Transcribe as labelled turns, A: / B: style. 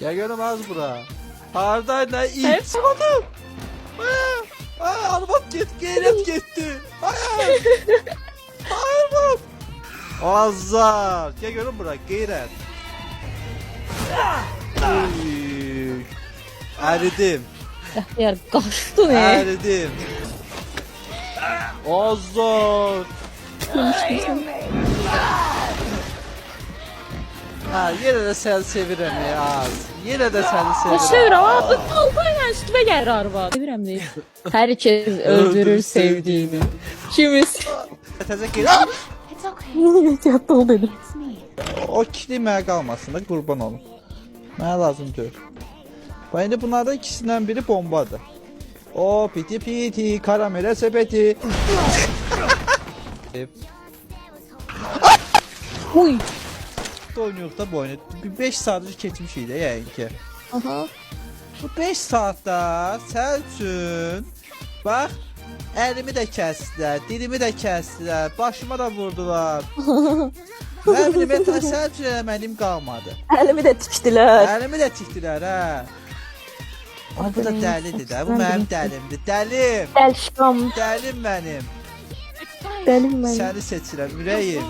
A: Gel görüm az bura. Hardaydı lan it. Çıkmadım. Arabam gitti. Geyret gitti. Hayır. Hayır bu. Azar. Gel görüm bura. Geyret. Uy. Eridim.
B: Yer kaçtın
A: Eridim. Azar. Ha yine de sen sevirəm ya. Yine de seni sevirəm.
B: Sevirəm abi. Alpayla üstüme gelir araba. Sevirəm deyil. Herkes öldürür sevdiğini. Kimiz?
A: Təzə gel.
B: Ehtiyatlı ol dedim.
A: O kişilik mənə qalmasın da qurban olum. Mənə lazım deyil. Bax indi bunlardan ikisindən biri bombadır. O piti piti karamele sepeti.
B: Uy.
A: Oynuyoruz da bu oyunu. 5 saatdir keçmişik də yəqin ki.
B: Aha.
A: Bu 5 saatdə sən üçün bax əlimi də kəsdilər, dilimi də kəsdilər, başıma da vurdular. Mən bilim sən üçün eləməliyim qalmadı.
B: Elimi de tiktiler.
A: Əlimi də tikdilər hə. Ay bu da dəlidir də. Bu mənim dəlimdir. Dəlim.
B: Del şam.
A: Dəlim mənim.
B: Delim ben.
A: Səni seçirəm ürəyim.